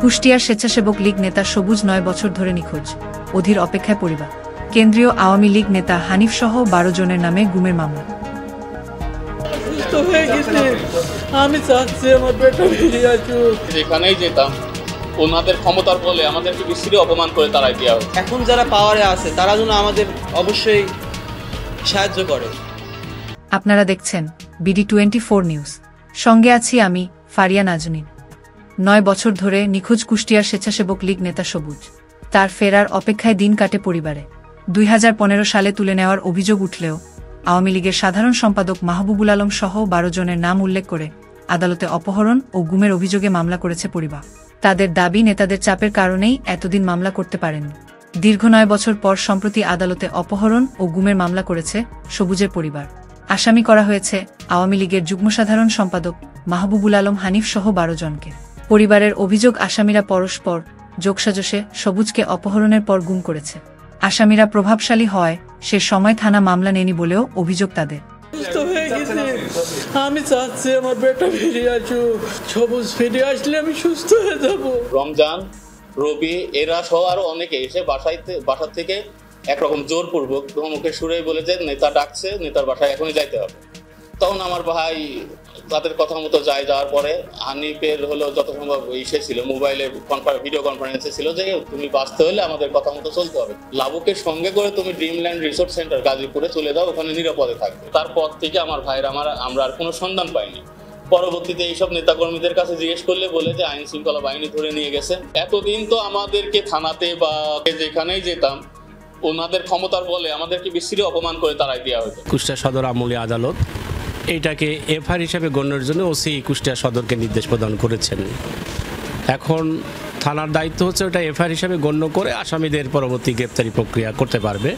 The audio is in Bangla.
কুষ্টিয়ার স্বেচ্ছাসেবক লীগ নেতা সবুজ 9 বছর ধরে নিখোঁজ, অধীর অপেক্ষায় পরিবার। কেন্দ্রীয় আওয়ামী লীগ নেতা হানিফ সহ 12 জনের নামে গুমের মামলা। আমি চাচ্ছি আমার বেটা ফিরে আসুক। যেখানেই যেতাম ওনাদের ক্ষমতার বলে আমাদেরকে বিশ্রী অপমান করে তাড়াই দেওয়া হয়। এখন যারা পাওয়ারে আছে তারা যেন আমাদের অবশ্যই সাহায্য করে। আপনারা দেখছেন BD24 নিউজ, সঙ্গে আছি আমি ফারিয়া নাজনীন। 9 বছর ধরে নিখোঁজ কুষ্টিয়ার স্বেচ্ছাসেবক লীগ নেতা সবুজ, তার ফেরার অপেক্ষায় দিন কাটে পরিবারে। 2015 সালে তুলে নেওয়ার অভিযোগ উঠলেও আওয়ামী লীগের সাধারণ সম্পাদক মাহবুবুল আলম সহ 12 জনের নাম উল্লেখ করে আদালতে অপহরণ ও গুমের অভিযোগে মামলা করেছে পরিবার। তাদের দাবি, নেতাদের চাপের কারণেই এতদিন মামলা করতে পারেননি। দীর্ঘ 9 বছর পর সম্প্রতি আদালতে অপহরণ ও গুমের মামলা করেছে সবুজের পরিবার। আসামি করা হয়েছে আওয়ামী লীগের যুগ্ম সাধারণ সম্পাদক মাহবুবুল আলম হানিফ সহ 12 জনকে। পরিবারের অভিযোগ, আসামিরা পরস্পর যোগসাজশে সবুজকে অপহরণের পর গুম করেছে। আসামিরা প্রভাবশালী হয় সে সময় থানা মামলা নেয়নি বলেও অভিযোগ তাদের। আমি চাচ্ছি আমার বেটা ফিরে আসুক। সবুজ ফিরে আসলে আমি সুস্থ হয়ে যাব। রমজান, রবি এরা সহ আরো অনেকে এসে বাসা থেকে একরকম জোরপূর্বক ধমকের সুরে বলে যে নেতা ডাকছে, নেতার বাসায় এখনই যাইতে হবে। তখন আমার ভাই তাদের কথা মতো যাওয়ার পরে হানিফের হলো যত সম্ভব ইসে ছিল, মোবাইলে ভিডিও কনফারেন্সে ছিল যে তুমি বাঁচতে হলে আমাদের কথা মতো চলতে হবে। লাবুকে সঙ্গে করে তুমি ড্রিমল্যান্ড রিসোর্ট সেন্টার গাজীপুরে চলে যাও, ওখানে নিরাপদে থাকবে। তারপর থেকে আমার ভাইয়ের আমরা আর কোনো সন্ধান পাইনি। পরবর্তীতে এইসব নেতাকর্মীদের কাছে জিজ্ঞেস করলে বলে যে আইন শৃঙ্খলা বাহিনী ধরে নিয়ে গেছে। এতদিন তো আমাদেরকে থানাতে বা যেখানেই যেতাম ওনাদের ক্ষমতার বলে আমাদেরকে বিশ্রী অপমান করে তাড়াই দেওয়া হতো। কুষ্টিয়া সদর আমলি আদালত এইটাকে এফআইআর হিসেবে গণ্যের জন্য ওসি কুষ্টিয়া সদরকে নির্দেশ প্রদান করেছেন। এখন থানার দায়িত্ব হচ্ছে ওটা এফআইআর হিসেবে গণ্য করে আসামিদের পরবর্তী গ্রেপ্তারি প্রক্রিয়া করতে পারবে।